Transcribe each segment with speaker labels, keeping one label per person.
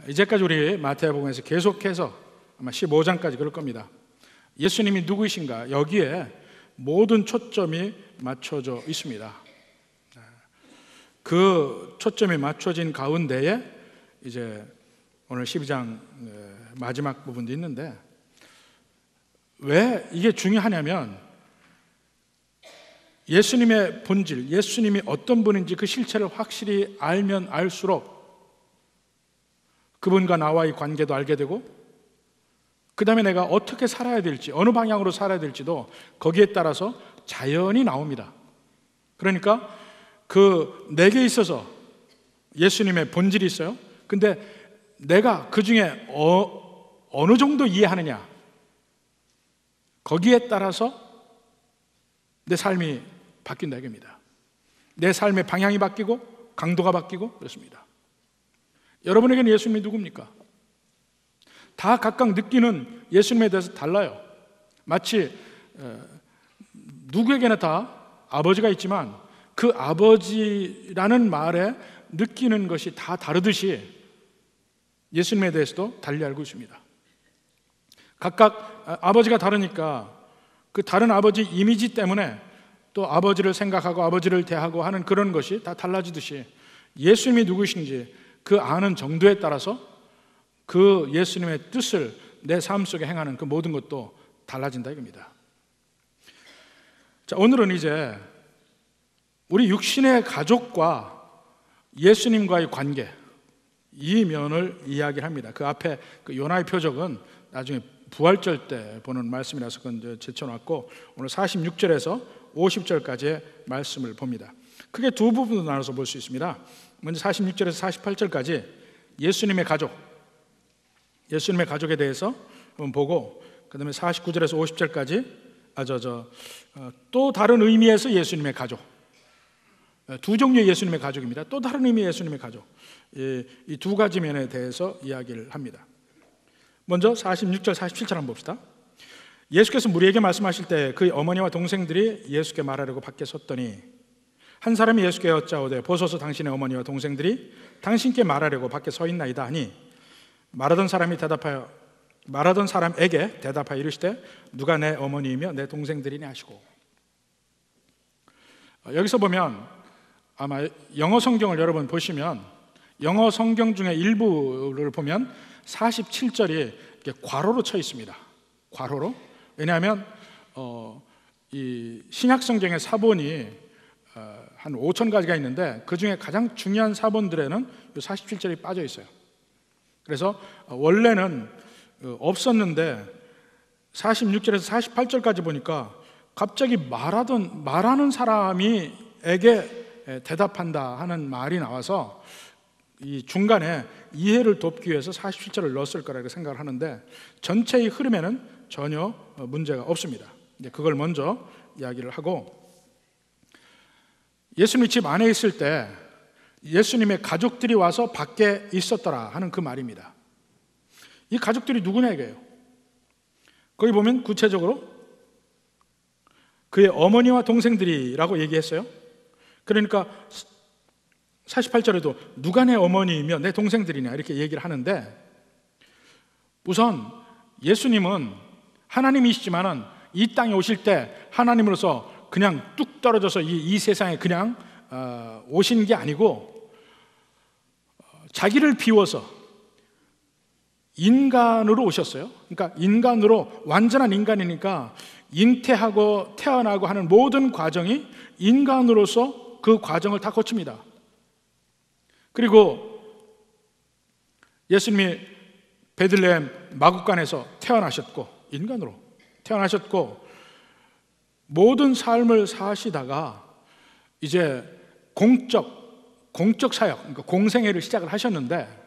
Speaker 1: 이제까지 우리 마태복음에서 계속해서 아마 15장까지 그럴 겁니다. 예수님이 누구이신가, 여기에 모든 초점이 맞춰져 있습니다. 그 초점이 맞춰진 가운데에 이제 오늘 12장 마지막 부분도 있는데, 왜 이게 중요하냐면 예수님의 본질, 예수님이 어떤 분인지 그 실체를 확실히 알면 알수록 그분과 나와의 관계도 알게 되고, 그 다음에 내가 어떻게 살아야 될지, 어느 방향으로 살아야 될지도 거기에 따라서 자연히 나옵니다. 그러니까 내게 있어서 예수님의 본질이 있어요. 근데 내가 그 중에 어느 정도 이해하느냐, 거기에 따라서 내 삶이 바뀐다 이겁니다. 내 삶의 방향이 바뀌고 강도가 바뀌고 그렇습니다. 여러분에게는 예수님이 누굽니까? 다 각각 느끼는 예수님에 대해서 달라요. 마치 누구에게나 다 아버지가 있지만 그 아버지라는 말에 느끼는 것이 다 다르듯이 예수님에 대해서도 달리 알고 있습니다. 각각 아버지가 다르니까 그 다른 아버지 이미지 때문에 또 아버지를 생각하고 아버지를 대하고 하는 그런 것이 다 달라지듯이 예수님이 누구신지 그 아는 정도에 따라서 그 예수님의 뜻을 내 삶 속에 행하는 그 모든 것도 달라진다 이겁니다. 자, 오늘은 이제 우리 육신의 가족과 예수님과의 관계, 이 면을 이야기를 합니다. 그 앞에 그 요나의 표적은 나중에 부활절 때 보는 말씀이라서 그건 제쳐놨고, 오늘 46절에서 50절까지의 말씀을 봅니다. 크게 두 부분으로 나눠서 볼 수 있습니다. 먼저 46절에서 48절까지 예수님의 가족, 예수님의 가족에 대해서 한번 보고, 그 다음에 49절에서 50절까지 또 다른 의미에서 예수님의 가족, 두 종류의 예수님의 가족입니다. 또 다른 의미의 예수님의 가족, 이 두 가지 면에 대해서 이야기를 합니다. 먼저 46절 47절 한번 봅시다. 예수께서 무리에게 말씀하실 때 그의 어머니와 동생들이 예수께 말하려고 밖에 섰더니 한 사람이 예수께 여짜오되 보소서 당신의 어머니와 동생들이 당신께 말하려고 밖에 서 있나이다 하니 말하던 사람에게 대답하여 이르시되 누가 내 어머니이며 내 동생들이니 하시고. 여기서 보면 아마 영어 성경을 여러분 보시면 영어 성경 중에 일부를 보면 47절이 괄호로 쳐 있습니다. 괄호로. 왜냐하면 이 신약 성경의 사본이 한 5,000가지가 있는데 그 중에 가장 중요한 사본들에는 47절이 빠져 있어요. 그래서 원래는 없었는데 46절에서 48절까지 보니까 갑자기 말하는 사람에게 대답한다 하는 말이 나와서 이 중간에 이해를 돕기 위해서 47절을 넣었을 거라고 생각을 하는데 전체의 흐름에는 전혀 문제가 없습니다. 그걸 먼저 이야기를 하고, 예수님이 집 안에 있을 때 예수님의 가족들이 와서 밖에 있었더라 하는 그 말입니다. 이 가족들이 누구냐 이거예요. 거기 보면 구체적으로 그의 어머니와 동생들이라고 얘기했어요. 그러니까 48절에도 누가 내 어머니이며 내 동생들이냐 이렇게 얘기를 하는데, 우선 예수님은 하나님이시지만은 이 땅에 오실 때 하나님으로서 그냥 뚝 떨어져서 이 세상에 그냥 오신 게 아니고 자기를 비워서 인간으로 오셨어요. 그러니까 인간으로, 완전한 인간이니까 잉태하고 태어나고 하는 모든 과정이 인간으로서 그 과정을 다 거칩니다. 그리고 예수님이 베들레헴 마구간에서 태어나셨고 인간으로 태어나셨고 모든 삶을 사시다가 이제 공적 사역, 그러니까 공생애를 시작을 하셨는데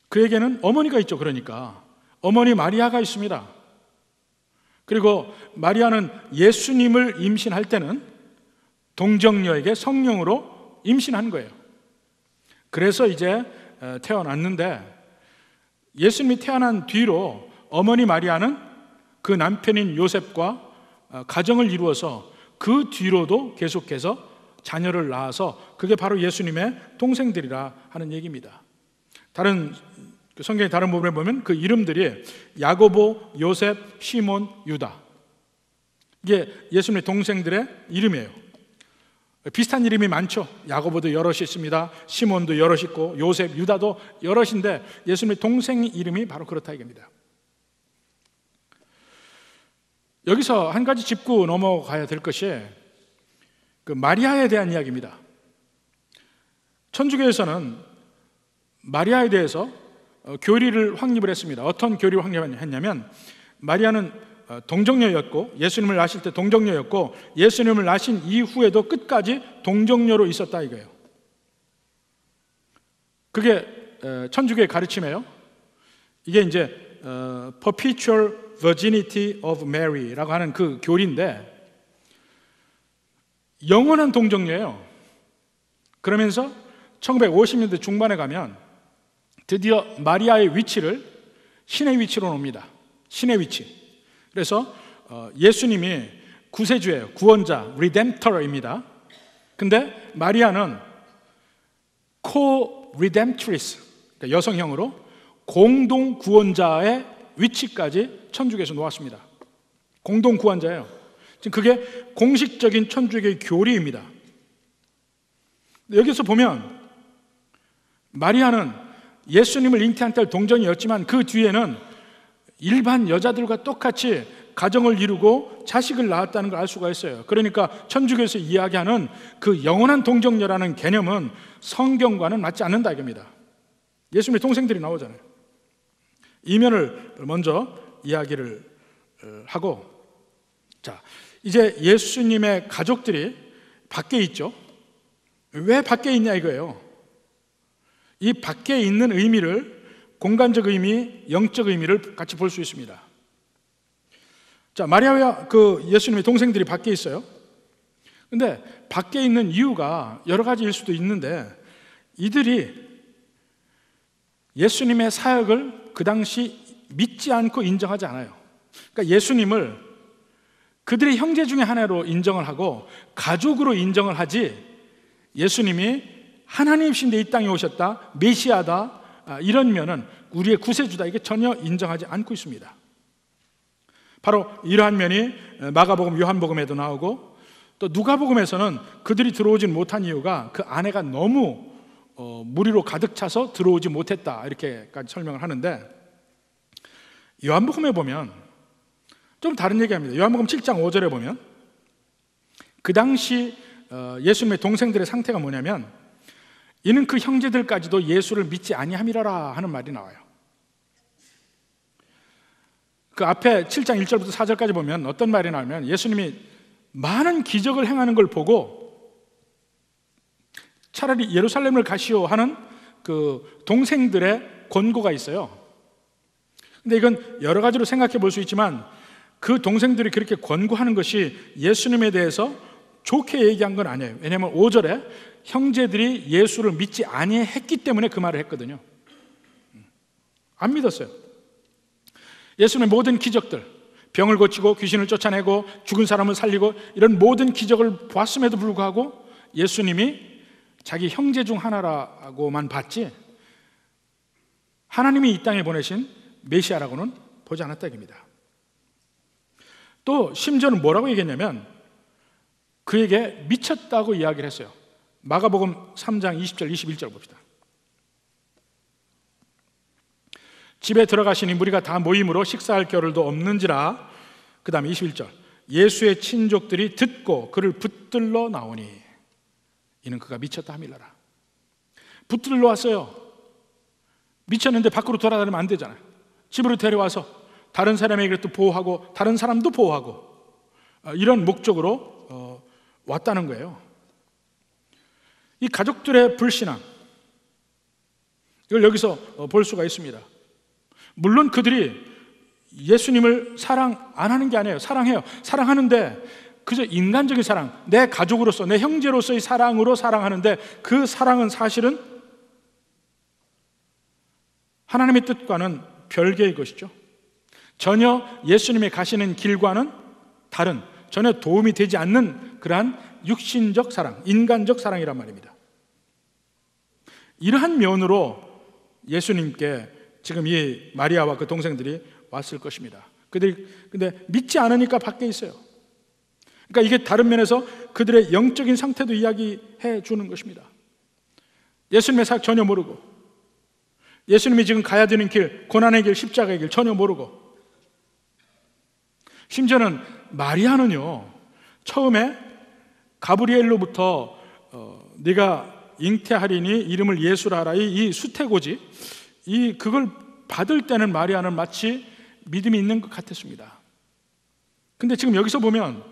Speaker 1: 그에게는 어머니가 있죠. 그러니까 어머니 마리아가 있습니다. 그리고 마리아는 예수님을 임신할 때는 동정녀에게 성령으로 임신한 거예요. 그래서 이제 태어났는데, 예수님이 태어난 뒤로 어머니 마리아는 그 남편인 요셉과 가정을 이루어서 그 뒤로도 계속해서 자녀를 낳아서 그게 바로 예수님의 동생들이라 하는 얘기입니다. 다른 성경의 다른 부분에 보면 그 이름들이 야고보, 요셉, 시몬, 유다. 이게 예수님의 동생들의 이름이에요. 비슷한 이름이 많죠. 야고보도 여럿이 있습니다. 시몬도 여럿이 있고 요셉, 유다도 여럿인데 예수님의 동생 이름이 바로 그렇다 이겁니다. 여기서 한 가지 짚고 넘어가야 될 것이 그 마리아에 대한 이야기입니다. 천주교에서는 마리아에 대해서 교리를 확립을 했습니다. 어떤 교리를 확립했냐면 마리아는 동정녀였고 예수님을 낳으실 때 동정녀였고 예수님을 낳으신 이후에도 끝까지 동정녀로 있었다 이거예요. 그게 천주교의 가르침이에요. 이게 이제 Perpetual Virginity of Mary라고 하는 그 교리인데 영원한 동정녀예요. 그러면서 1950년대 중반에 가면 드디어 마리아의 위치를 신의 위치로 놓습니다. 신의 위치. 그래서 예수님이 구세주예요. 구원자, 리뎀터러입니다. 근데 마리아는 co-redemptress, 그러니까 여성형으로 공동 구원자의 위치까지 천주교에서 놓았습니다. 공동 구원자예요. 지금 그게 공식적인 천주교의 교리입니다. 여기서 보면 마리아는 예수님을 잉태한 딸 동정이었지만 그 뒤에는 일반 여자들과 똑같이 가정을 이루고 자식을 낳았다는 걸 알 수가 있어요. 그러니까 천주교에서 이야기하는 그 영원한 동정녀라는 개념은 성경과는 맞지 않는다 이겁니다. 예수님의 동생들이 나오잖아요. 이면을 먼저 이야기를 하고, 자, 이제 예수님의 가족들이 밖에 있죠. 왜 밖에 있냐 이거예요. 이 밖에 있는 의미를 공간적 의미, 영적 의미를 같이 볼 수 있습니다. 자, 마리아와 그 예수님의 동생들이 밖에 있어요. 근데 밖에 있는 이유가 여러 가지일 수도 있는데 이들이 예수님의 사역을 그 당시 믿지 않고 인정하지 않아요. 그러니까 예수님을 그들의 형제 중에 하나로 인정을 하고 가족으로 인정을 하지, 예수님이 하나님이신데 이 땅에 오셨다, 메시아다, 이런 면은 우리의 구세주다, 이게 전혀 인정하지 않고 있습니다. 바로 이러한 면이 마가복음, 요한복음에도 나오고 또 누가복음에서는 그들이 들어오지 못한 이유가 그 안에가 너무 무리로 가득 차서 들어오지 못했다, 이렇게까지 설명을 하는데, 요한복음에 보면 좀 다른 얘기합니다. 요한복음 7장 5절에 보면 그 당시 예수님의 동생들의 상태가 뭐냐면, 이는 그 형제들까지도 예수를 믿지 아니함이라라 하는 말이 나와요. 그 앞에 7장 1절부터 4절까지 보면 어떤 말이 나오면, 예수님이 많은 기적을 행하는 걸 보고 차라리 예루살렘을 가시오 하는 그 동생들의 권고가 있어요. 근데 이건 여러 가지로 생각해 볼 수 있지만 그 동생들이 그렇게 권고하는 것이 예수님에 대해서 좋게 얘기한 건 아니에요. 왜냐하면 5절에 형제들이 예수를 믿지 아니했기 때문에 그 말을 했거든요. 안 믿었어요. 예수님의 모든 기적들, 병을 고치고 귀신을 쫓아내고 죽은 사람을 살리고 이런 모든 기적을 보았음에도 불구하고 예수님이 자기 형제 중 하나라고만 봤지 하나님이 이 땅에 보내신 메시아라고는 보지 않았다 입니다. 또 심지어는 뭐라고 얘기했냐면 그에게 미쳤다고 이야기를 했어요. 마가복음 3장 20절 21절 봅시다. 집에 들어가시니 무리가 다 모임으로 식사할 겨를도 없는지라. 그 다음에 21절, 예수의 친족들이 듣고 그를 붙들러 나오니 이는 그가 미쳤다 함이라라. 붙들러 왔어요. 미쳤는데 밖으로 돌아다니면 안 되잖아요. 집으로 데려와서 다른 사람에게 또 보호하고 다른 사람도 보호하고 이런 목적으로 왔다는 거예요. 이 가족들의 불신앙, 이걸 여기서 볼 수가 있습니다. 물론 그들이 예수님을 사랑 안 하는 게 아니에요. 사랑해요. 사랑하는데 그저 인간적인 사랑, 내 가족으로서, 내 형제로서의 사랑으로 사랑하는데 그 사랑은 사실은 하나님의 뜻과는 별개의 것이죠. 전혀 예수님의 가시는 길과는 다른, 전혀 도움이 되지 않는 그러한 육신적 사랑, 인간적 사랑이란 말입니다. 이러한 면으로 예수님께 지금 이 마리아와 그 동생들이 왔을 것입니다. 그들이 근데 믿지 않으니까 밖에 있어요. 그러니까 이게 다른 면에서 그들의 영적인 상태도 이야기해 주는 것입니다. 예수님의 사역 전혀 모르고, 예수님이 지금 가야 되는 길, 고난의 길, 십자가의 길 전혀 모르고, 심지어는 마리아는요, 처음에 가브리엘로부터 네가 잉태하리니 이름을 예수라 하라, 이 수태고지, 그걸 받을 때는 마리아는 마치 믿음이 있는 것 같았습니다. 근데 지금 여기서 보면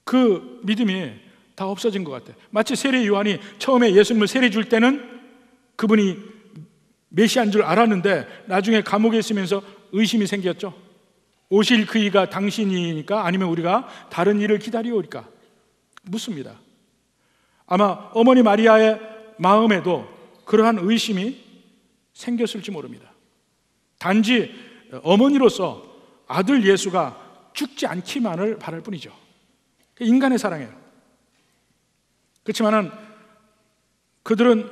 Speaker 1: 그 믿음이 다 없어진 것 같아요. 마치 세례 요한이 처음에 예수님을 세례 줄 때는 그분이 메시아인 줄 알았는데 나중에 감옥에 있으면서 의심이 생겼죠. 오실 그 이가 당신이니까 아니면 우리가 다른 일을 기다리오리까 묻습니다. 아마 어머니 마리아의 마음에도 그러한 의심이 생겼을지 모릅니다. 단지 어머니로서 아들 예수가 죽지 않기만을 바랄 뿐이죠. 인간의 사랑이에요. 그렇지만은 그들은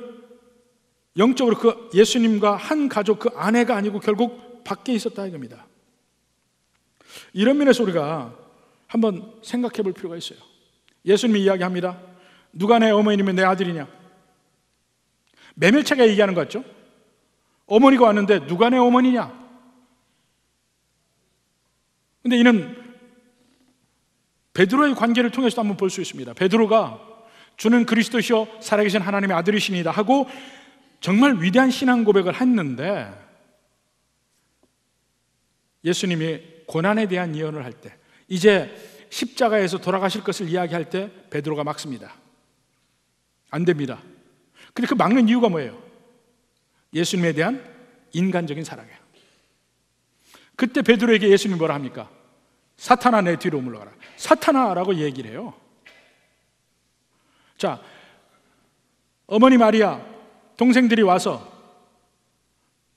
Speaker 1: 영적으로 그 예수님과 한 가족, 그 아내가 아니고 결국 밖에 있었다 이겁니다. 이런 면에서 우리가 한번 생각해 볼 필요가 있어요. 예수님이 이야기합니다. 누가 내 어머니면 내 아들이냐? 매멸차게 얘기하는 것 같죠? 어머니가 왔는데 누가 내 어머니냐? 근데 이는 베드로의 관계를 통해서도 한번 볼 수 있습니다. 베드로가 주는 그리스도시요 살아계신 하나님의 아들이십니다 하고 정말 위대한 신앙 고백을 했는데, 예수님이 고난에 대한 예언을 할 때, 이제 십자가에서 돌아가실 것을 이야기할 때 베드로가 막습니다. 안 됩니다. 근데 그 막는 이유가 뭐예요? 예수님에 대한 인간적인 사랑이에요. 그때 베드로에게 예수님이 뭐라 합니까? 사탄아 내 뒤로 물러가라. 사탄아라고 얘기를 해요. 자, 어머니 마리아, 동생들이 와서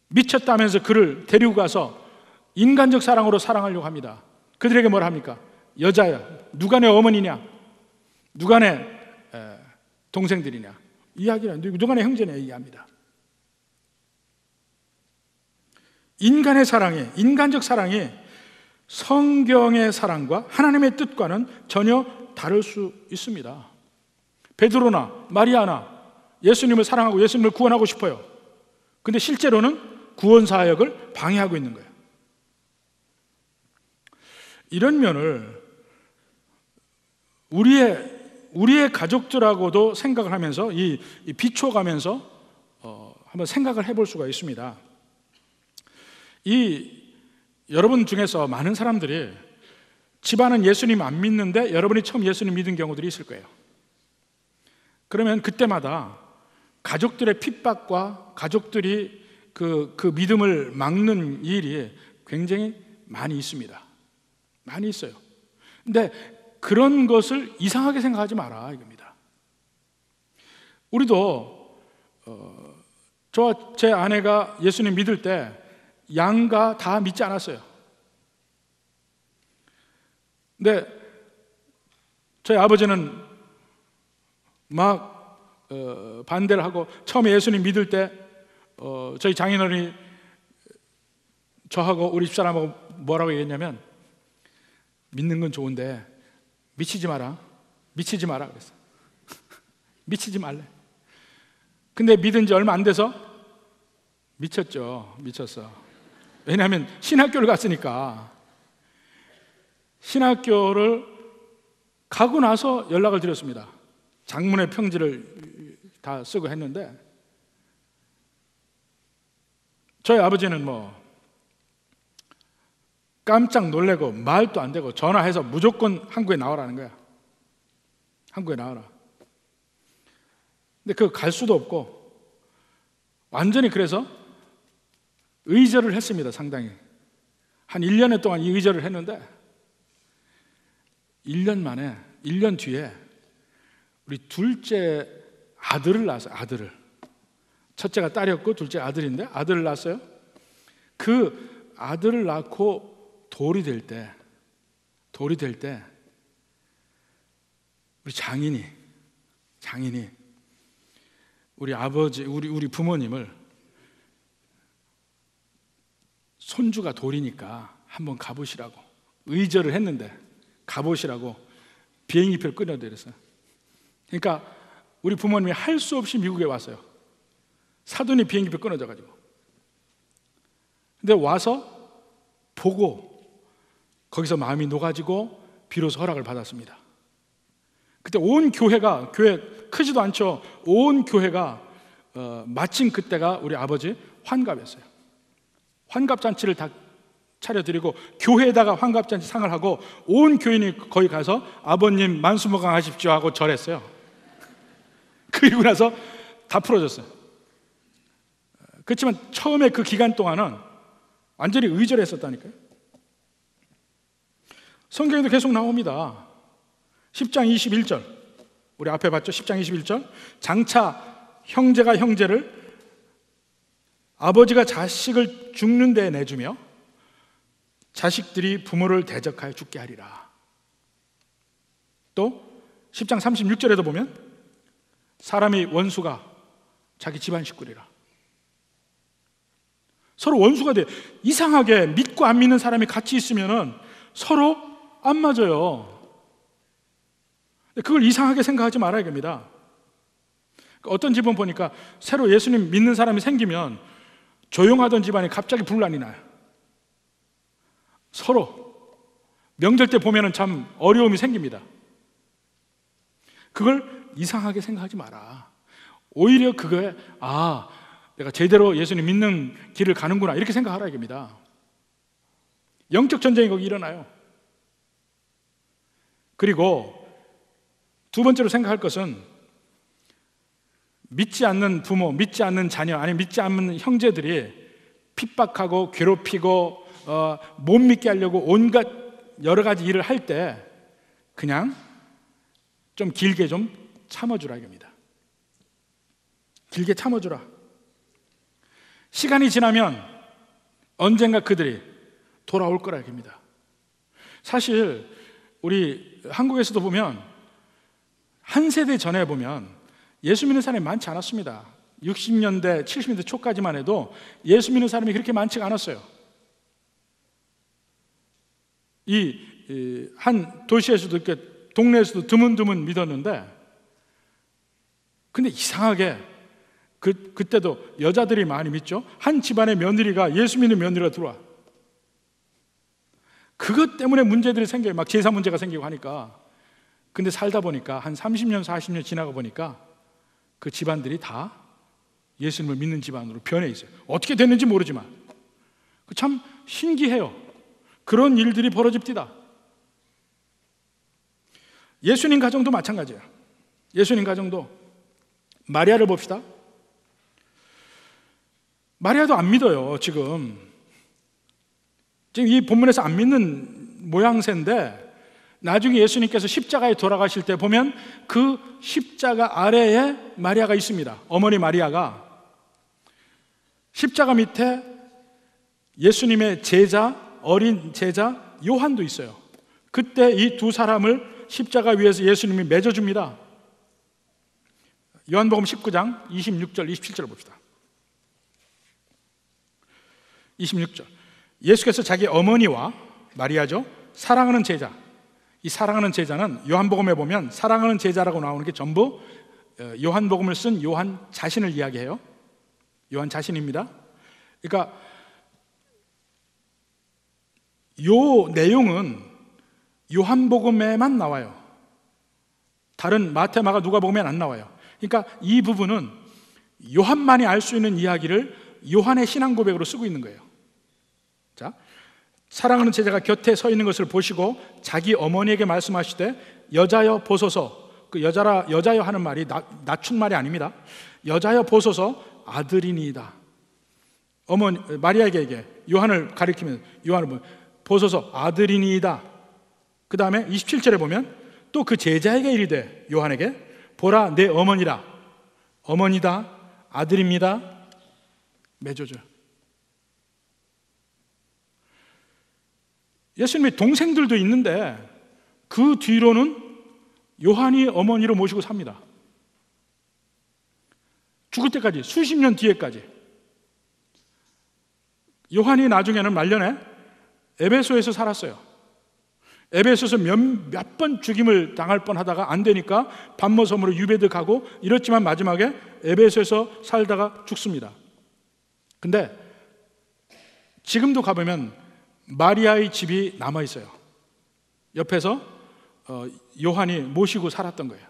Speaker 1: 미쳤다면서 그를 데리고 가서 인간적 사랑으로 사랑하려고 합니다. 그들에게 뭐라 합니까? 여자야, 누가 내 어머니냐? 누가 내 동생들이냐? 이야기를 누가 내 형제냐 얘기합니다. 인간의 사랑이, 인간적 사랑이 성경의 사랑과 하나님의 뜻과는 전혀 다를 수 있습니다. 베드로나 마리아나 예수님을 사랑하고 예수님을 구원하고 싶어요. 근데 실제로는 구원 사역을 방해하고 있는 거예요. 이런 면을 우리의 가족들하고도 생각을 하면서 이 비춰가면서 한번 생각을 해볼 수가 있습니다. 여러분 중에서 많은 사람들이 집안은 예수님 안 믿는데 여러분이 처음 예수님 믿은 경우들이 있을 거예요. 그러면 그때마다 가족들의 핍박과 가족들이 그 믿음을 막는 일이 굉장히 많이 있습니다. 많이 있어요. 근데 그런 것을 이상하게 생각하지 마라 이겁니다. 우리도 저와 제 아내가 예수님 믿을 때 양가 다 믿지 않았어요. 근데 저희 아버지는 막 반대를 하고, 처음에 예수님 믿을 때 저희 장인어른이 저하고 우리 집사람하고 뭐라고 얘기했냐면, 믿는 건 좋은데 미치지 마라, 미치지 마라 그랬어요. 미치지 말래. 근데 믿은 지 얼마 안 돼서 미쳤죠. 미쳤어. 왜냐하면 신학교를 갔으니까. 신학교를 가고 나서 연락을 드렸습니다. 장문의 평지를 다 쓰고 했는데, 저희 아버지는 깜짝 놀래고 말도 안 되고 전화해서 무조건 한국에 나오라는 거야. 한국에 나와라. 근데 갈 수도 없고 완전히, 그래서 의절을 했습니다. 상당히 한 1년 동안 이 의절을 했는데 1년 뒤에 우리 둘째 아들을 낳았어요. 아들을. 첫째가 딸이었고 둘째 아들인데 아들을 낳았어요. 그 아들을 낳고 돌이 될 때 우리 장인이 우리 아버지, 우리 부모님을 손주가 돌이니까 한번 가보시라고 의절을 했는데 가보시라고 비행기표를 끊어드렸어요. 그러니까 우리 부모님이 할 수 없이 미국에 왔어요. 사돈이 비행기표 끊어져가지고. 근데 와서 보고 거기서 마음이 녹아지고 비로소 허락을 받았습니다. 그때 온 교회가, 교회 크지도 않죠. 온 교회가 마침 그때가 우리 아버지 환갑이었어요. 환갑잔치를 다 차려드리고 교회에다가 환갑잔치 상을 하고 온 교인이 거기 가서 아버님 만수무강하십시오 하고 절했어요. 그리고 나서 다 풀어졌어요. 그렇지만 처음에 그 기간 동안은 완전히 의절했었다니까요. 성경에도 계속 나옵니다. 10장 21절 우리 앞에 봤죠? 10장 21절 장차 형제가 형제를 아버지가 자식을 죽는 데에 내주며 자식들이 부모를 대적하여 죽게 하리라. 또 10장 36절에도 보면 사람이 원수가 자기 집안 식구리라. 서로 원수가 돼. 이상하게 믿고 안 믿는 사람이 같이 있으면 서로 안 맞아요. 그걸 이상하게 생각하지 말아야 됩니다. 어떤 집은 보니까 새로 예수님 믿는 사람이 생기면 조용하던 집안이 갑자기 분란이 나요. 서로 명절 때 보면은 참 어려움이 생깁니다. 그걸 이상하게 생각하지 마라. 오히려 그거에 내가 제대로 예수님 믿는 길을 가는구나 이렇게 생각하라 이겁니다. 영적 전쟁이 거기 일어나요. 그리고 두 번째로 생각할 것은 믿지 않는 부모, 믿지 않는 자녀, 아니면 믿지 않는 형제들이 핍박하고 괴롭히고 못 믿게 하려고 온갖 여러 가지 일을 할 때 그냥 좀 길게 좀 참아주라 이겁니다. 길게 참아주라. 시간이 지나면 언젠가 그들이 돌아올 거라 이겁니다. 사실 우리 한국에서도 보면 한 세대 전에 보면 예수 믿는 사람이 많지 않았습니다. 60년대, 70년대 초까지만 해도 예수 믿는 사람이 그렇게 많지가 않았어요. 한 도시에서도 이렇게 동네에서도 드문드문 믿었는데, 근데 이상하게 그때도 여자들이 많이 믿죠. 한 집안의 며느리가 예수 믿는 며느리가 들어와. 그것 때문에 문제들이 생겨요. 막 제사 문제가 생기고 하니까. 근데 살다 보니까 한 30년, 40년 지나가 보니까 그 집안들이 다 예수님을 믿는 집안으로 변해 있어요. 어떻게 됐는지 모르지만 참 신기해요. 그런 일들이 벌어집니다. 예수님 가정도 마찬가지예요. 예수님 가정도 마리아를 봅시다. 마리아도 안 믿어요. 지금 이 본문에서 안 믿는 모양새인데, 나중에 예수님께서 십자가에 돌아가실 때 보면 그 십자가 아래에 마리아가 있습니다. 어머니 마리아가. 십자가 밑에 예수님의 제자, 어린 제자 요한도 있어요. 그때 이 두 사람을 십자가 위에서 예수님이 맺어줍니다. 요한복음 19장 26절 27절 봅시다. 26절 예수께서 자기 어머니와 마리아죠, 사랑하는 제자, 이 사랑하는 제자는 요한복음에 보면 사랑하는 제자라고 나오는 게 전부 요한복음을 쓴 요한 자신을 이야기해요. 요한 자신입니다. 그러니까 요 내용은 요한복음에만 나와요. 다른 마태, 마가, 누가복음에는 안 나와요. 그러니까 이 부분은 요한만이 알 수 있는 이야기를 요한의 신앙 고백으로 쓰고 있는 거예요. 자, 사랑하는 제자가 곁에 서 있는 것을 보시고 자기 어머니에게 말씀하시되 여자여 보소서. 그 여자여 하는 말이 낮춘 말이 아닙니다. 여자여 보소서 아들이니이다. 어머니 마리아에게 요한을 가리키면 요한을 보소서 아들이니이다. 그 다음에 27절에 보면 또 그 제자에게 이르되 요한에게 보라 내 어머니라. 어머니다, 아들입니다. 맺어줘요. 예수님의 동생들도 있는데 그 뒤로는 요한이 어머니로 모시고 삽니다. 죽을 때까지, 수십 년 뒤에까지. 요한이 나중에는 말년에 에베소에서 살았어요. 에베소에서 몇 번 죽임을 당할 뻔하다가 안 되니까 반모섬으로 유배도 가고 이렇지만 마지막에 에베소에서 살다가 죽습니다. 근데 지금도 가보면 마리아의 집이 남아 있어요. 옆에서 요한이 모시고 살았던 거예요.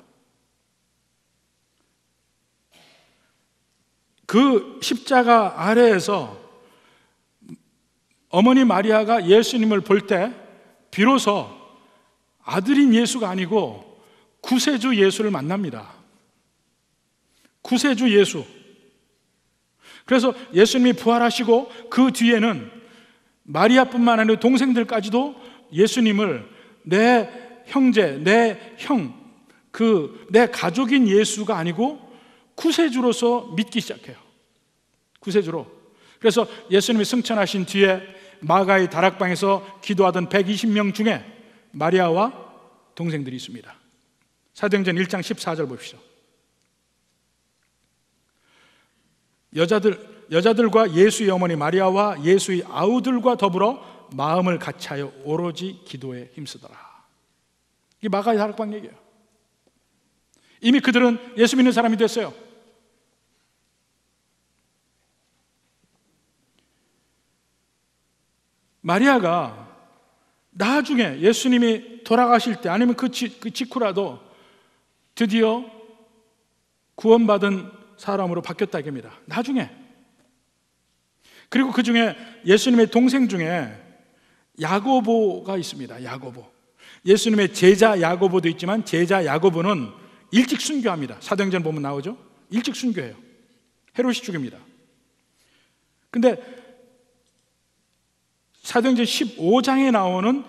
Speaker 1: 그 십자가 아래에서 어머니 마리아가 예수님을 볼 때 비로소 아들인 예수가 아니고 구세주 예수를 만납니다. 구세주 예수. 그래서 예수님이 부활하시고 그 뒤에는 마리아뿐만 아니라 동생들까지도 예수님을 내 형제, 내 형, 내 가족인 예수가 아니고 구세주로서 믿기 시작해요. 구세주로. 그래서 예수님이 승천하신 뒤에 마가의 다락방에서 기도하던 120명 중에 마리아와 동생들이 있습니다. 사도행전 1장 14절 봅시다. 여자들과 예수의 어머니 마리아와 예수의 아우들과 더불어 마음을 같이하여 오로지 기도에 힘쓰더라. 이게 마가의 다락방 얘기예요. 이미 그들은 예수 믿는 사람이 됐어요. 마리아가 나중에 예수님이 돌아가실 때 아니면 그 직후라도 드디어 구원받은 사람으로 바뀌었다 이겁니다. 나중에. 그리고 그 중에 예수님의 동생 중에 야고보가 있습니다. 야고보. 예수님의 제자 야고보도 있지만 제자 야고보는 일찍 순교합니다. 사도행전 보면 나오죠. 일찍 순교해요. 헤롯이 죽입니다. 근데 사도행전 15장에 나오는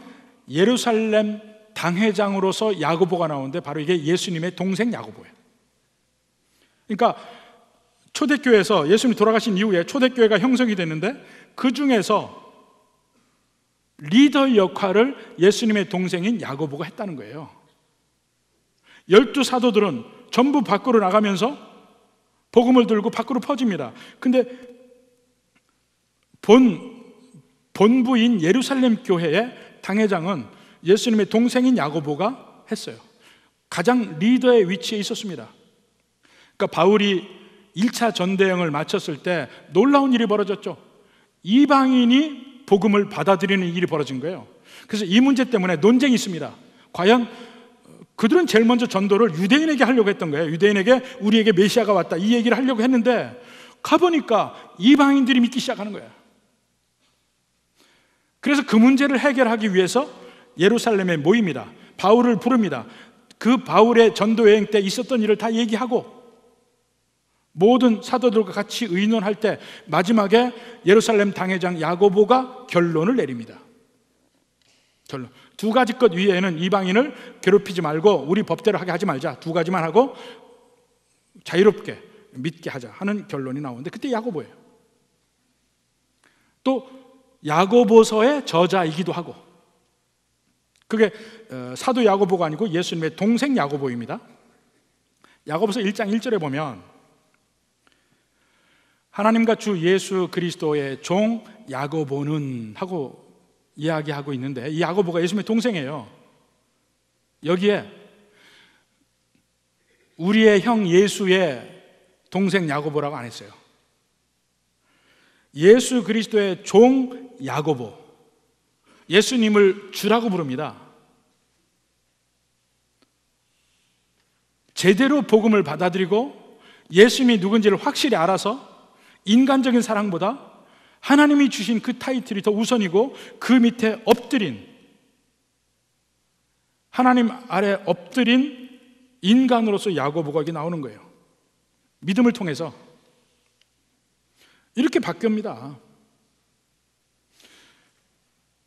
Speaker 1: 예루살렘 당회장으로서 야고보가 나오는데 바로 이게 예수님의 동생 야고보예요. 그러니까 초대교회에서 예수님이 돌아가신 이후에 초대교회가 형성이 됐는데 그 중에서 리더 역할을 예수님의 동생인 야고보가 했다는 거예요. 12사도들은 전부 밖으로 나가면서 복음을 들고 밖으로 퍼집니다. 근데 본부인 예루살렘 교회의 당회장은 예수님의 동생인 야고보가 했어요. 가장 리더의 위치에 있었습니다. 그러니까 바울이 1차 전대행을 마쳤을 때 놀라운 일이 벌어졌죠. 이방인이 복음을 받아들이는 일이 벌어진 거예요. 그래서 이 문제 때문에 논쟁이 있습니다. 과연 그들은 제일 먼저 전도를 유대인에게 하려고 했던 거예요. 유대인에게 우리에게 메시아가 왔다 이 얘기를 하려고 했는데 가보니까 이방인들이 믿기 시작하는 거예요. 그래서 그 문제를 해결하기 위해서 예루살렘에 모입니다. 바울을 부릅니다. 그 바울의 전도 여행 때 있었던 일을 다 얘기하고 모든 사도들과 같이 의논할 때 마지막에 예루살렘 당회장 야고보가 결론을 내립니다. 결론. 두 가지 것 위에는 이방인을 괴롭히지 말고 우리 법대로 하게 하지 말자. 두 가지만 하고 자유롭게 믿게 하자 하는 결론이 나오는데 그때 야고보예요. 또 야고보서의 저자이기도 하고 그게 사도 야고보가 아니고 예수님의 동생 야고보입니다. 야고보서 1장 1절에 보면 하나님과 주 예수 그리스도의 종 야고보는 하고 이야기하고 있는데 이 야고보가 예수님의 동생이에요. 여기에 우리의 형 예수의 동생 야고보라고 안 했어요. 예수 그리스도의 종 야고보, 예수님을 주라고 부릅니다. 제대로 복음을 받아들이고 예수님이 누군지를 확실히 알아서 인간적인 사랑보다 하나님이 주신 그 타이틀이 더 우선이고 그 밑에 엎드린 하나님 아래 엎드린 인간으로서 야고보가 여기 나오는 거예요. 믿음을 통해서 이렇게 바뀝니다.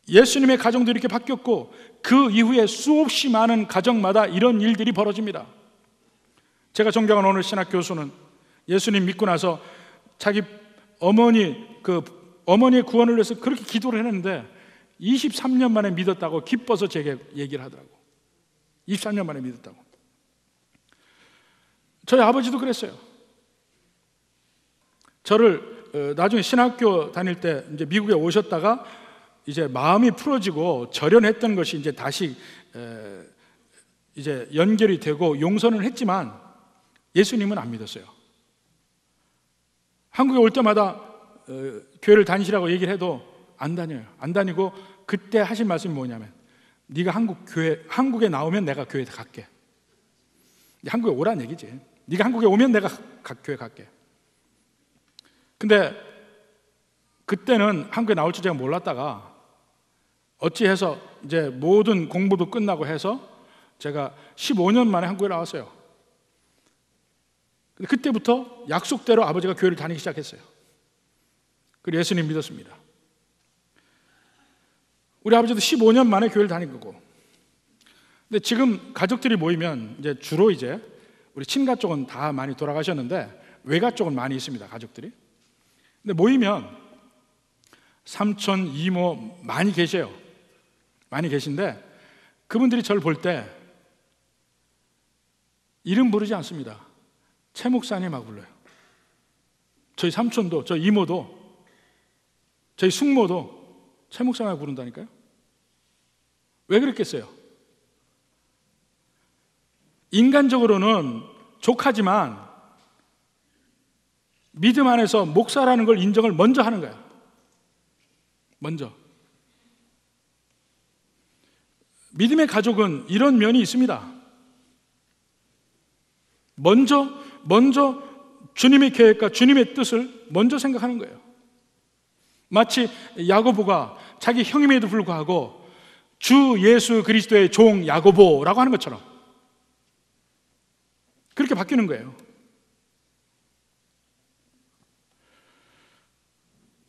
Speaker 1: 예수님의 가정도 이렇게 바뀌었고 그 이후에 수없이 많은 가정마다 이런 일들이 벌어집니다. 제가 존경하는 오늘 신학 교수는 예수님 믿고 나서 자기 어머니의 구원을 위해서 그렇게 기도를 했는데 23년 만에 믿었다고 기뻐서 제게 얘기를 하더라고. 23년 만에 믿었다고. 저희 아버지도 그랬어요. 저를 나중에 신학교 다닐 때 이제 미국에 오셨다가 이제 마음이 풀어지고 절연했던 것이 이제 다시 이제 연결이 되고 용서는 했지만 예수님은 안 믿었어요. 한국에 올 때마다 교회를 다니시라고 얘기를 해도 안 다녀요. 안 다니고 그때 하신 말씀이 뭐냐면 네가 한국에 나오면 내가 교회에 갈게. 한국에 오란 얘기지. 네가 한국에 오면 내가 교회 갈게. 근데 그때는 한국에 나올 줄 제가 몰랐다가 어찌해서 이제 모든 공부도 끝나고 해서 제가 15년 만에 한국에 나왔어요. 근데 그때부터 약속대로 아버지가 교회를 다니기 시작했어요. 그리고 예수님 믿었습니다. 우리 아버지도 15년 만에 교회를 다닌 거고. 근데 지금 가족들이 모이면 이제 주로 이제 우리 친가 쪽은 다 많이 돌아가셨는데 외가 쪽은 많이 있습니다, 가족들이. 근데 모이면 삼촌, 이모 많이 계셔요. 많이 계신데 그분들이 저를 볼 때 이름 부르지 않습니다. 최 목사님하고 불러요. 저희 삼촌도, 저희 이모도, 저희 숙모도 최 목사님하고 부른다니까요. 왜 그랬겠어요? 인간적으로는 족하지만 믿음 안에서 목사라는 걸 인정을 먼저 하는 거야. 먼저. 믿음의 가족은 이런 면이 있습니다. 먼저 주님의 계획과 주님의 뜻을 먼저 생각하는 거예요. 마치 야고보가 자기 형임에도 불구하고 주 예수 그리스도의 종 야고보라고 하는 것처럼 그렇게 바뀌는 거예요.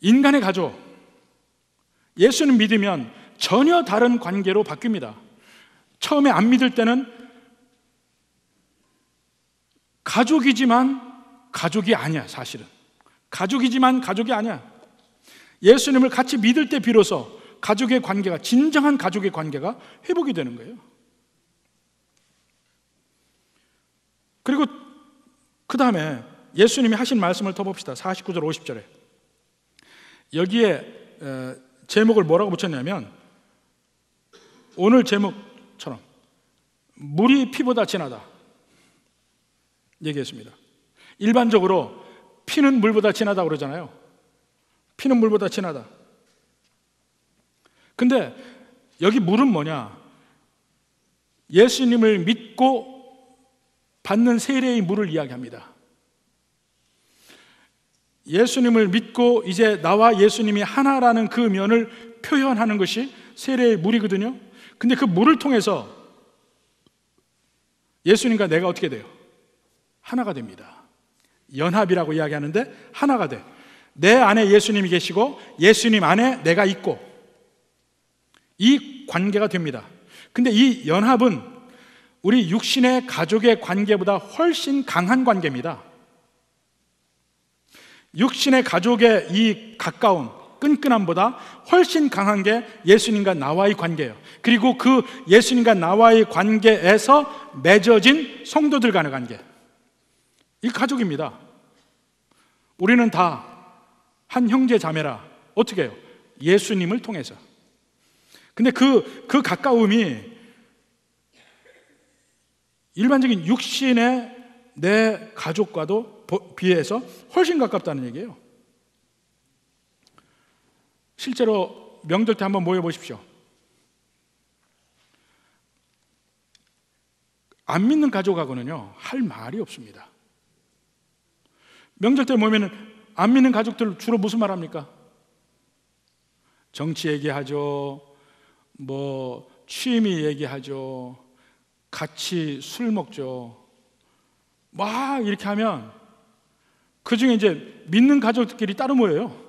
Speaker 1: 인간의 가족, 예수님 믿으면 전혀 다른 관계로 바뀝니다. 처음에 안 믿을 때는 가족이지만 가족이 아니야. 사실은 가족이지만 가족이 아니야. 예수님을 같이 믿을 때 비로소 가족의 관계가, 진정한 가족의 관계가 회복이 되는 거예요. 그리고 그 다음에 예수님이 하신 말씀을 더 봅시다. 49절 50절에 여기에 제목을 뭐라고 붙였냐면 오늘 제목처럼 물이 피보다 진하다 얘기했습니다. 일반적으로 피는 물보다 진하다고 그러잖아요. 피는 물보다 진하다. 근데 여기 물은 뭐냐? 예수님을 믿고 받는 세례의 물을 이야기합니다. 예수님을 믿고 이제 나와 예수님이 하나라는 그 면을 표현하는 것이 세례의 물이거든요. 근데 그 물을 통해서 예수님과 내가 어떻게 돼요? 하나가 됩니다. 연합이라고 이야기하는데 하나가 돼. 내 안에 예수님이 계시고 예수님 안에 내가 있고 이 관계가 됩니다. 근데 이 연합은 우리 육신의 가족의 관계보다 훨씬 강한 관계입니다. 육신의 가족의 이 가까움, 끈끈함보다 훨씬 강한 게 예수님과 나와의 관계예요. 그리고 그 예수님과 나와의 관계에서 맺어진 성도들 간의 관계, 이 가족입니다. 우리는 다 한 형제 자매라. 어떻게 해요? 예수님을 통해서. 근데 그 가까움이 일반적인 육신의 내 가족과도 비해서 훨씬 가깝다는 얘기예요. 실제로 명절 때 한번 모여보십시오. 안 믿는 가족하고는요 할 말이 없습니다. 명절 때 모이면 안 믿는 가족들 주로 무슨 말 합니까? 정치 얘기하죠, 뭐 취미 얘기하죠, 같이 술 먹죠. 막 이렇게 하면 그 중에 이제 믿는 가족들끼리 따로 모여요.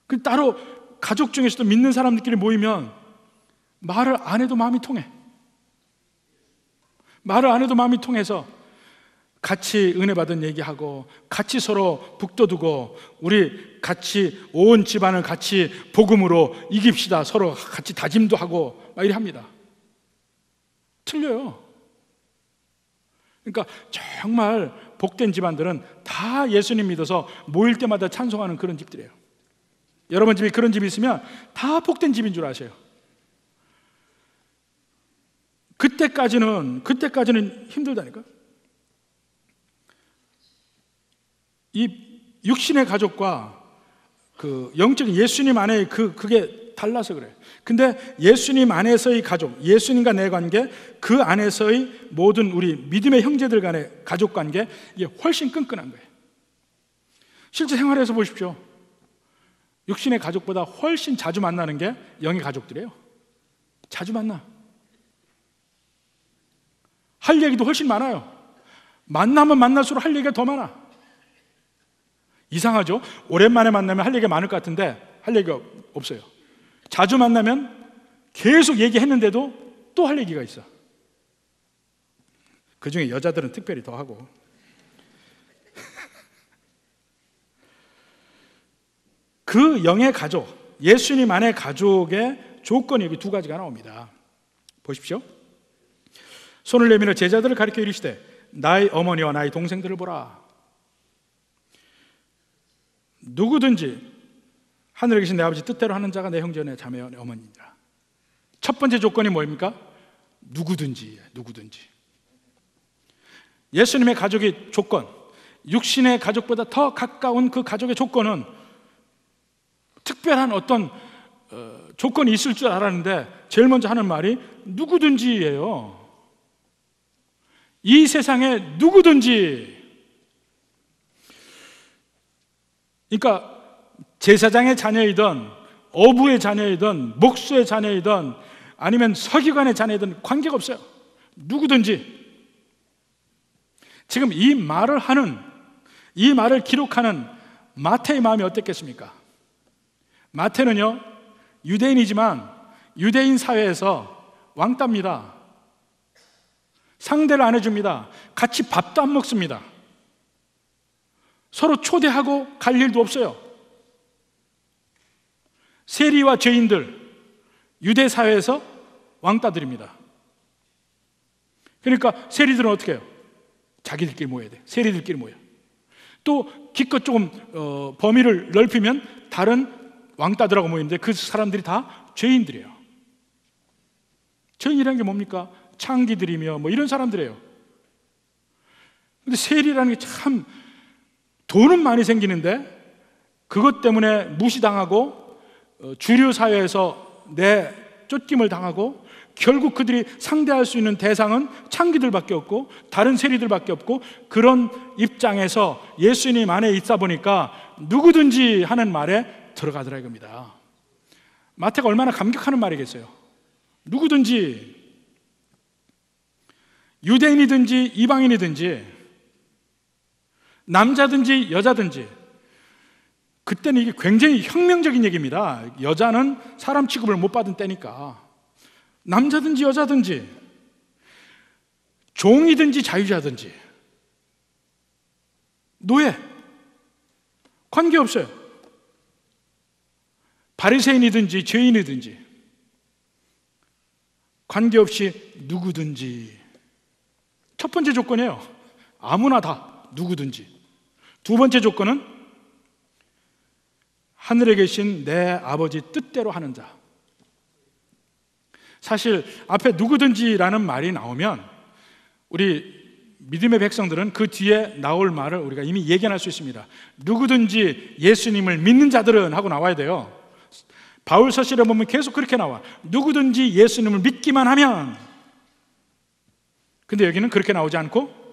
Speaker 1: 그 따로 가족 중에서도 믿는 사람들끼리 모이면 말을 안 해도 마음이 통해. 말을 안 해도 마음이 통해서 같이 은혜 받은 얘기하고 같이 서로 북돋우고 우리 같이 온 집안을 같이 복음으로 이깁시다. 서로 같이 다짐도 하고 막 이래 합니다. 틀려요. 그러니까 정말 복된 집안들은 다 예수님 믿어서 모일 때마다 찬송하는 그런 집들이에요. 여러분 집에 그런 집이 있으면 다 복된 집인 줄 아세요. 그때까지는 힘들다니까. 이 육신의 가족과 그 영적인 예수님 안에 그게 달라서 그래. 근데 예수님 안에서의 가족, 예수님과 내 관계, 그 안에서의 모든 우리 믿음의 형제들 간의 가족 관계, 이게 훨씬 끈끈한 거예요. 실제 생활에서 보십시오. 육신의 가족보다 훨씬 자주 만나는 게 영의 가족들이에요. 자주 만나. 할 얘기도 훨씬 많아요. 만나면 만날수록 할 얘기가 더 많아. 이상하죠? 오랜만에 만나면 할 얘기가 많을 것 같은데 할 얘기가 없어요. 자주 만나면 계속 얘기했는데도 또 할 얘기가 있어. 그 중에 여자들은 특별히 더 하고. 그 영의 가족, 예수님 안의 가족의 조건이 여기 두 가지가 나옵니다. 보십시오. 손을 내밀어 제자들을 가리켜 이르시되 나의 어머니와 나의 동생들을 보라. 누구든지 하늘에 계신 내 아버지 뜻대로 하는 자가 내 형제요 내 자매요 내 어머니니라. 첫 번째 조건이 뭐입니까? 누구든지. 예수님의 가족의 조건, 육신의 가족보다 더 가까운 그 가족의 조건은 특별한 어떤 조건이 있을 줄 알았는데 제일 먼저 하는 말이 누구든지예요. 이 세상에 누구든지. 그러니까 제사장의 자녀이든 어부의 자녀이든 목수의 자녀이든 아니면 서기관의 자녀이든 관계가 없어요. 누구든지. 지금 이 말을 기록하는 마태의 마음이 어땠겠습니까? 마태는요, 유대인이지만 유대인 사회에서 왕따입니다. 상대를 안 해줍니다. 같이 밥도 안 먹습니다. 서로 초대하고 갈 일도 없어요. 세리와 죄인들, 유대 사회에서 왕따들입니다. 그러니까 세리들은 어떻게 해요? 자기들끼리 모여야 돼. 세리들끼리 모여. 또 기껏 조금 범위를 넓히면 다른 왕따들하고 모이는데 그 사람들이 다 죄인들이에요. 죄인이라는 게 뭡니까? 창기들이며 뭐 이런 사람들이에요. 근데 세리라는 게 참 돈은 많이 생기는데 그것 때문에 무시당하고 주류 사회에서 쫓김을 당하고 결국 그들이 상대할 수 있는 대상은 창기들밖에 없고 다른 세리들밖에 없고 그런 입장에서 예수님 안에 있다 보니까 누구든지 하는 말에 들어가더라 이겁니다. 마태가 얼마나 감격하는 말이겠어요. 누구든지, 유대인이든지 이방인이든지 남자든지 여자든지. 그때는 이게 굉장히 혁명적인 얘기입니다. 여자는 사람 취급을 못 받은 때니까. 남자든지 여자든지, 종이든지 자유자든지, 노예, 관계없어요. 바리새인이든지 죄인이든지 관계없이 누구든지. 첫 번째 조건이에요. 아무나 다, 누구든지. 두 번째 조건은 하늘에 계신 내 아버지 뜻대로 하는 자. 사실 앞에 누구든지라는 말이 나오면 우리 믿음의 백성들은 그 뒤에 나올 말을 우리가 이미 예견할 수 있습니다. 누구든지 예수님을 믿는 자들은 하고 나와야 돼요. 바울 서실에 보면 계속 그렇게 나와. 누구든지 예수님을 믿기만 하면. 근데 여기는 그렇게 나오지 않고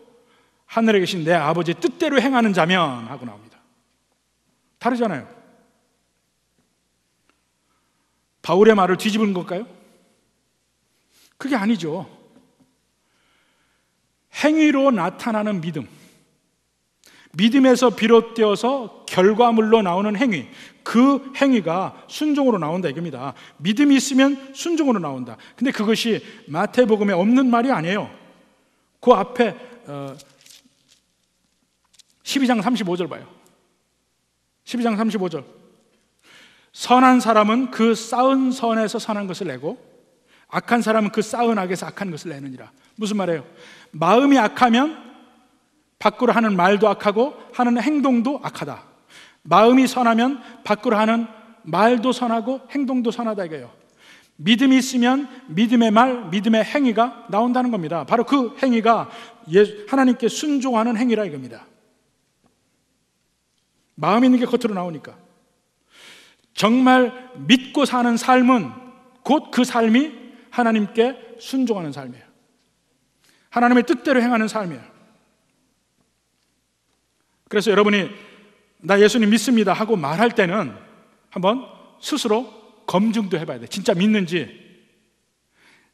Speaker 1: 하늘에 계신 내 아버지 뜻대로 행하는 자면 하고 나옵니다. 다르잖아요. 바울의 말을 뒤집은 걸까요? 그게 아니죠. 행위로 나타나는 믿음, 믿음에서 비롯되어서 결과물로 나오는 행위, 그 행위가 순종으로 나온다 이겁니다. 믿음이 있으면 순종으로 나온다. 근데 그것이 마태복음에 없는 말이 아니에요. 그 앞에 12장 35절 봐요. 12장 35절. 선한 사람은 그 쌓은 선에서 선한 것을 내고 악한 사람은 그 쌓은 악에서 악한 것을 내느니라. 무슨 말이에요? 마음이 악하면 밖으로 하는 말도 악하고 하는 행동도 악하다. 마음이 선하면 밖으로 하는 말도 선하고 행동도 선하다 이거예요. 믿음이 있으면 믿음의 말, 믿음의 행위가 나온다는 겁니다. 바로 그 행위가 하나님께 순종하는 행위라 이겁니다. 마음 있는 게 겉으로 나오니까. 정말 믿고 사는 삶은 곧 그 삶이 하나님께 순종하는 삶이에요. 하나님의 뜻대로 행하는 삶이에요. 그래서 여러분이 나 예수님 믿습니다 하고 말할 때는 한번 스스로 검증도 해봐야 돼요. 진짜 믿는지,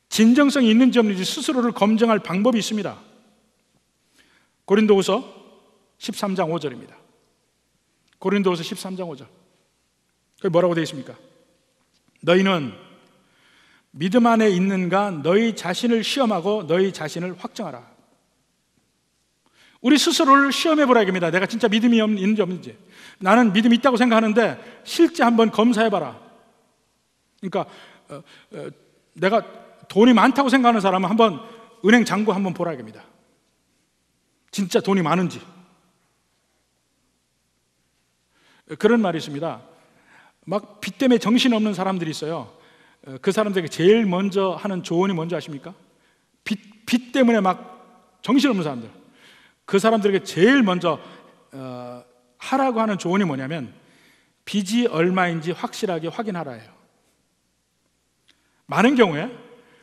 Speaker 1: 진정성이 있는지 없는지 스스로를 검증할 방법이 있습니다. 고린도후서 13장 5절입니다. 고린도후서 13장 5절. 거기 뭐라고 되어 있습니까? 너희는 믿음 안에 있는가 너희 자신을 시험하고 너희 자신을 확정하라. 우리 스스로를 시험해 보라 이겁니다. 내가 진짜 믿음이 있는지 없는지. 나는 믿음이 있다고 생각하는데 실제 한번 검사해 봐라. 그러니까 내가 돈이 많다고 생각하는 사람은 한번 은행 잔고 한번 보라 이겁니다. 진짜 돈이 많은지. 그런 말이 있습니다. 막 빚 때문에 정신없는 사람들이 있어요. 그 사람들에게 제일 먼저 하는 조언이 뭔지 아십니까? 빚 때문에 막 정신없는 사람들, 그 사람들에게 제일 먼저 하라고 하는 조언이 뭐냐면 빚이 얼마인지 확실하게 확인하라예요. 많은 경우에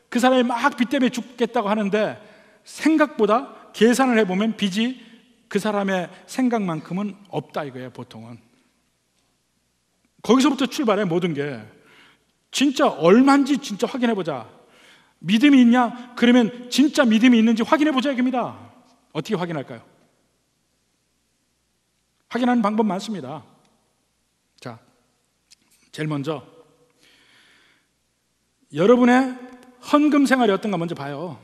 Speaker 1: 그 사람이 막 빚 때문에 죽겠다고 하는데 생각보다 계산을 해보면 빚이 그 사람의 생각만큼은 없다 이거예요. 보통은 거기서부터 출발해. 모든 게 진짜 얼마인지 진짜 확인해보자. 믿음이 있냐? 그러면 진짜 믿음이 있는지 확인해보자 이겁니다. 어떻게 확인할까요? 확인하는 방법 많습니다. 자, 제일 먼저 여러분의 헌금 생활이 어떤가 먼저 봐요.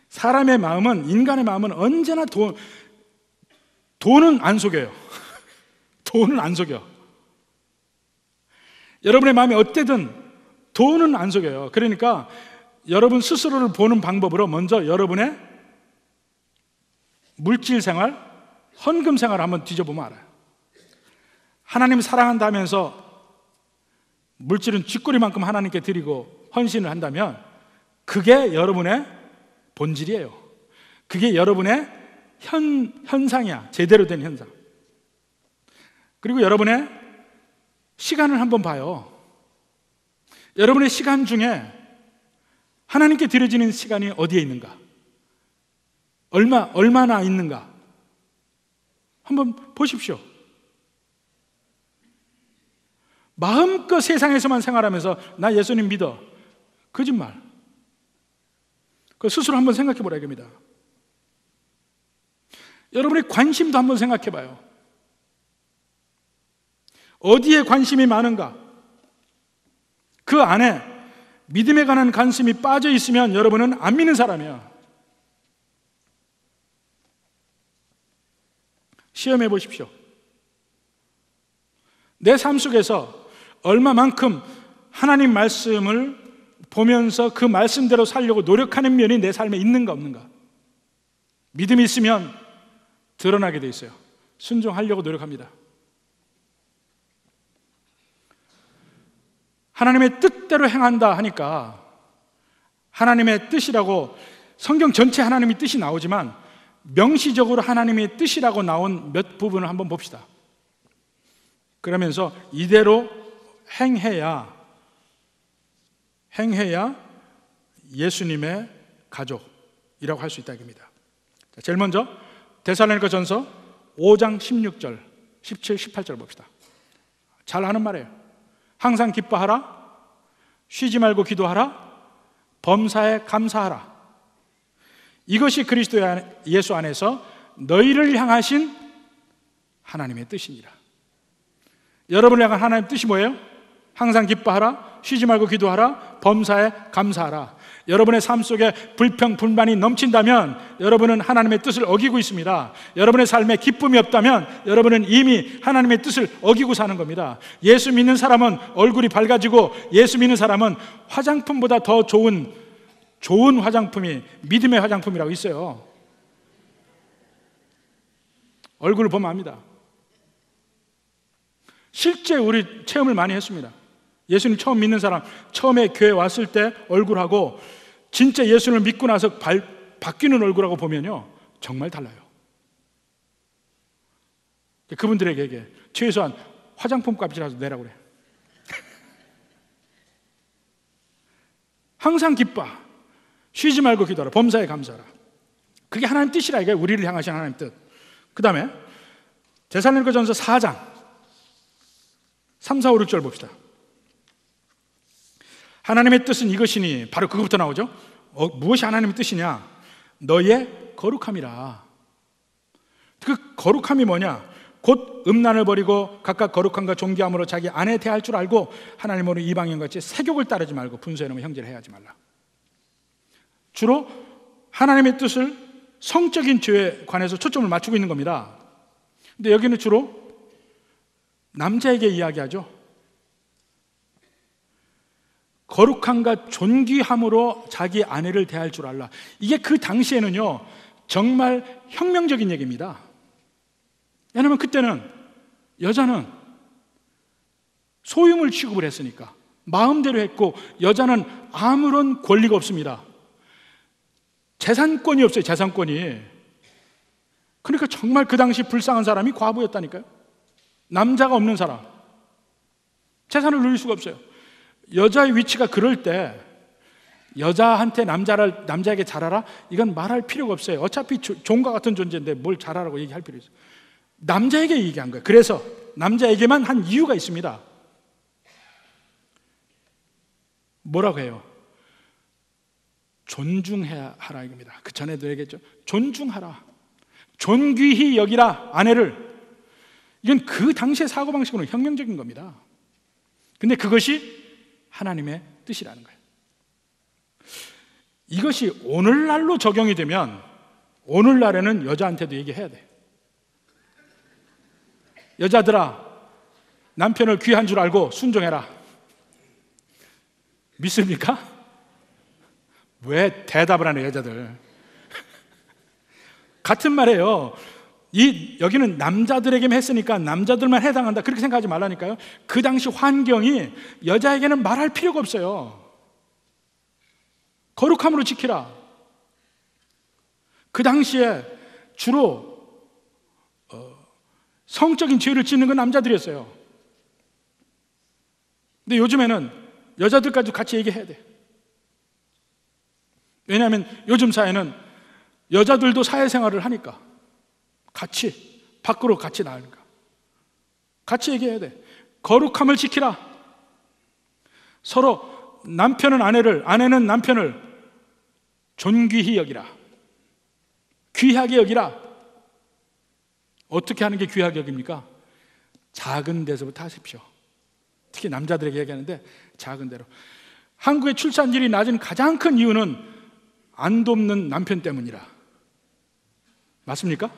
Speaker 1: 사람의 마음은, 인간의 마음은 언제나 돈은 안 속여요. 돈은 안 속여. 여러분의 마음이 어때든 돈은 안 속여요. 그러니까 여러분 스스로를 보는 방법으로 먼저 여러분의 물질 생활, 헌금 생활을 한번 뒤져보면 알아요. 하나님 사랑한다면서 물질은 쥐꼬리만큼 하나님께 드리고 헌신을 한다면 그게 여러분의 본질이에요. 그게 여러분의 현상이야. 제대로 된 현상. 그리고 여러분의 시간을 한번 봐요. 여러분의 시간 중에 하나님께 드려지는 시간이 어디에 있는가? 얼마나 있는가? 한번 보십시오. 마음껏 세상에서만 생활하면서 나 예수님 믿어. 거짓말. 그 스스로 한번 생각해 보라 이겁니다. 여러분의 관심도 한번 생각해 봐요. 어디에 관심이 많은가? 그 안에 믿음에 관한 관심이 빠져 있으면 여러분은 안 믿는 사람이야. 시험해 보십시오. 내 삶 속에서 얼마만큼 하나님 말씀을 보면서 그 말씀대로 살려고 노력하는 면이 내 삶에 있는가 없는가? 믿음이 있으면 드러나게 돼 있어요. 순종하려고 노력합니다. 하나님의 뜻대로 행한다 하니까 하나님의 뜻이라고 성경 전체 하나님의 뜻이 나오지만 명시적으로 하나님의 뜻이라고 나온 몇 부분을 한번 봅시다. 그러면서 이대로 행해야 예수님의 가족이라고 할 수 있다 이겁니다. 제일 먼저 데살로니가전서 5장 16절, 17, 18절 봅시다. 잘 아는 말이에요. 항상 기뻐하라, 쉬지 말고 기도하라, 범사에 감사하라. 이것이 그리스도 예수 안에서 너희를 향하신 하나님의 뜻이니라. 여러분을 향한 하나님의 뜻이 뭐예요? 항상 기뻐하라, 쉬지 말고 기도하라, 범사에 감사하라. 여러분의 삶 속에 불평, 불만이 넘친다면 여러분은 하나님의 뜻을 어기고 있습니다. 여러분의 삶에 기쁨이 없다면 여러분은 이미 하나님의 뜻을 어기고 사는 겁니다. 예수 믿는 사람은 얼굴이 밝아지고 예수 믿는 사람은 화장품보다 더 좋은 화장품이 믿음의 화장품이라고 있어요. 얼굴을 보면 압니다. 실제 우리 체험을 많이 했습니다. 예수님 처음 믿는 사람, 처음에 교회 왔을 때 얼굴하고 진짜 예수님을 믿고 나서 바뀌는 얼굴하고 보면요, 정말 달라요. 그분들에게 얘기해. 최소한 화장품 값이라도 내라고 그래. 항상 기뻐. 쉬지 말고 기도하라. 범사에 감사하라. 그게 하나님 뜻이라. 이게 우리를 향하신 하나님 뜻. 그 다음에 데살로니가전서 4장 3, 4, 5, 6절 봅시다. 하나님의 뜻은 이것이니, 바로 그거부터 나오죠. 무엇이 하나님의 뜻이냐? 너의 거룩함이라. 그 거룩함이 뭐냐? 곧 음란을 버리고 각각 거룩함과 존귀함으로 자기 아내 대할 줄 알고 하나님으로 이방인같이 세욕을 따르지 말고 분수에 놓으면 형제를 해하지 말라. 주로 하나님의 뜻을 성적인 죄에 관해서 초점을 맞추고 있는 겁니다. 근데 여기는 주로 남자에게 이야기하죠. 거룩함과 존귀함으로 자기 아내를 대할 줄 알라. 이게 그 당시에는요, 정말 혁명적인 얘기입니다. 왜냐하면 그때는 여자는 소유물 취급을 했으니까 마음대로 했고, 여자는 아무런 권리가 없습니다. 재산권이 없어요. 재산권이. 그러니까 정말 그 당시 불쌍한 사람이 과부였다니까요. 남자가 없는 사람, 재산을 누릴 수가 없어요. 여자의 위치가 그럴 때 여자한테 남자에게 잘하라? 이건 말할 필요가 없어요. 어차피 종과 같은 존재인데 뭘 잘하라고 얘기할 필요 있어요. 남자에게 얘기한 거예요. 그래서 남자에게만 한 이유가 있습니다. 뭐라고 해요? 존중해야 하라 이겁니다. 그 전에도 얘기했죠. 존중하라. 존귀히 여기라 아내를. 이건 그 당시의 사고방식으로는 혁명적인 겁니다. 근데 그것이 하나님의 뜻이라는 거예요. 이것이 오늘날로 적용이 되면 오늘날에는 여자한테도 얘기해야 돼. 여자들아, 남편을 귀한 줄 알고 순종해라. 믿습니까? 왜 대답을 안 해요, 여자들? 같은 말이에요. 여기는 남자들에게만 했으니까 남자들만 해당한다, 그렇게 생각하지 말라니까요. 그 당시 환경이 여자에게는 말할 필요가 없어요. 거룩함으로 지키라. 그 당시에 주로 성적인 죄를 짓는 건 남자들이었어요. 근데 요즘에는 여자들까지 같이 얘기해야 돼. 왜냐하면 요즘 사회는 여자들도 사회생활을 하니까 같이 밖으로 같이 나가니까 같이 얘기해야 돼. 거룩함을 지키라. 서로 남편은 아내를, 아내는 남편을 존귀히 여기라. 귀하게 여기라. 어떻게 하는 게 귀하게 여깁니까? 작은 데서부터 하십시오. 특히 남자들에게 얘기하는데 작은 데로. 한국의 출산율이 낮은 가장 큰 이유는 안 돕는 남편 때문이라. 맞습니까?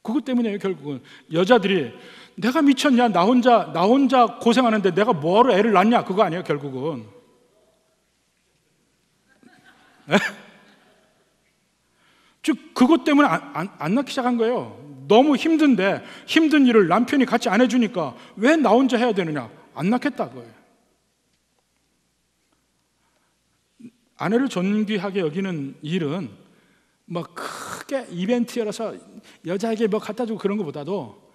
Speaker 1: 그것 때문이에요. 결국은 여자들이 내가 미쳤냐, 나 혼자 고생하는데 내가 뭐하러 애를 낳냐, 그거 아니에요. 결국은 즉 그것 때문에 안 낳기 시작한 거예요. 너무 힘든데 힘든 일을 남편이 같이 안 해주니까 왜 나 혼자 해야 되느냐, 안 낳겠다 그거예요. 아내를 존귀하게 여기는 일은 뭐 크게 이벤트 열어서 여자에게 뭐 갖다 주고 그런 것보다도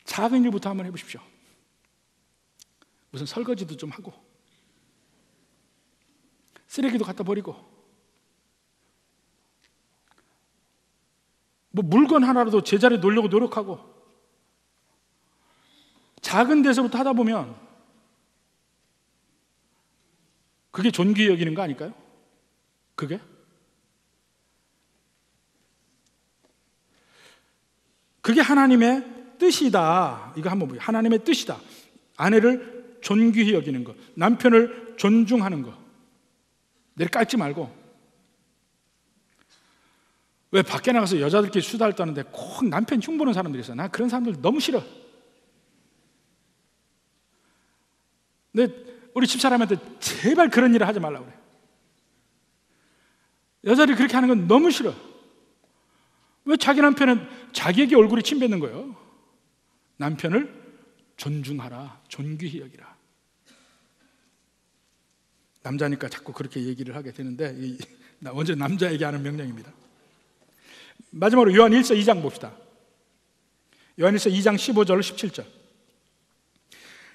Speaker 1: 작은 일부터 한번 해보십시오. 무슨 설거지도 좀 하고 쓰레기도 갖다 버리고 뭐 물건 하나라도 제자리에 놓으려고 노력하고 작은 데서부터 하다 보면 그게 존귀히 여기는 거 아닐까요? 그게 하나님의 뜻이다. 이거 한번 보세요. 하나님의 뜻이다. 아내를 존귀히 여기는 것, 남편을 존중하는 것. 내를 깔지 말고. 왜 밖에 나가서 여자들끼리 수다를 떠는데 꼭 남편 흉보는 사람들이 있어. 나 그런 사람들 너무 싫어. 근데 우리 집사람한테 제발 그런 일을 하지 말라고 그래. 여자들이 그렇게 하는 건 너무 싫어. 왜 자기 남편은 자기에게 얼굴이 침뱉는 거예요. 남편을 존중하라, 존귀히 여기라. 남자니까 자꾸 그렇게 얘기를 하게 되는데 먼저 남자에게 하는 명령입니다. 마지막으로 요한 1서 2장 봅시다. 요한 1서 2장 15절 17절.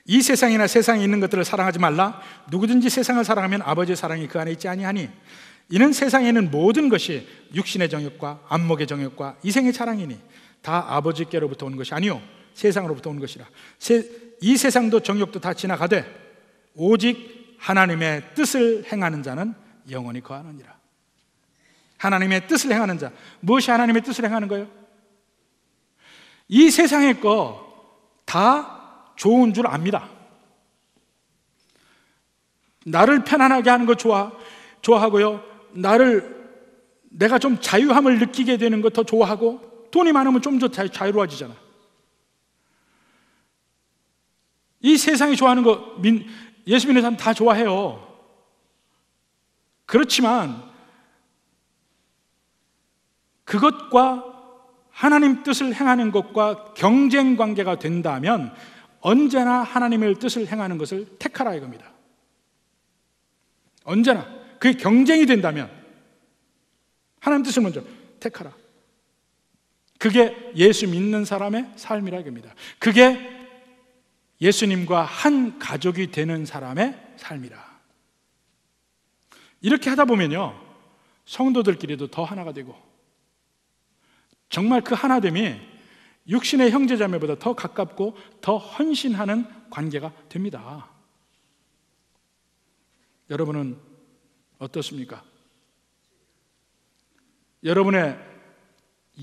Speaker 1: 이 세상이나 세상에 있는 것들을 사랑하지 말라. 누구든지 세상을 사랑하면 아버지의 사랑이 그 안에 있지 아니하니 이는 세상에 있는 모든 것이 육신의 정욕과 안목의 정욕과 이생의 자랑이니 다 아버지께로부터 온 것이 아니요 세상으로부터 온 것이라. 이 세상도 정욕도 다 지나가되 오직 하나님의 뜻을 행하는 자는 영원히 거하느니라. 하나님의 뜻을 행하는 자. 무엇이 하나님의 뜻을 행하는 거예요? 이 세상의 거 다 좋은 줄 압니다. 나를 편안하게 하는 거 좋아하고요. 내가 좀 자유함을 느끼게 되는 거 더 좋아하고, 돈이 많으면 좀 더 자유로워지잖아. 이 세상이 좋아하는 거 예수 믿는 사람 다 좋아해요. 그렇지만 그것과 하나님 뜻을 행하는 것과 경쟁 관계가 된다면 언제나 하나님의 뜻을 행하는 것을 택하라 이겁니다. 언제나 그게 경쟁이 된다면 하나님 뜻을 먼저 택하라. 그게 예수 믿는 사람의 삶이라 이겁니다. 그게 예수님과 한 가족이 되는 사람의 삶이라. 이렇게 하다 보면요, 성도들끼리도 더 하나가 되고 정말 그 하나됨이 육신의 형제자매보다 더 가깝고 더 헌신하는 관계가 됩니다. 여러분은 어떻습니까? 여러분의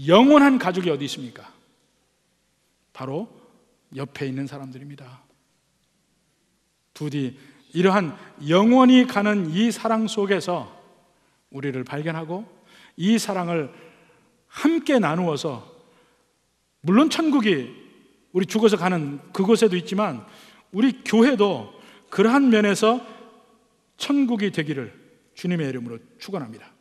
Speaker 1: 영원한 가족이 어디 있습니까? 바로 옆에 있는 사람들입니다. 부디 이러한 영원히 가는 이 사랑 속에서 우리를 발견하고 이 사랑을 함께 나누어서, 물론 천국이 우리 죽어서 가는 그곳에도 있지만 우리 교회도 그러한 면에서 천국이 되기를 주님의 이름으로 축원합니다.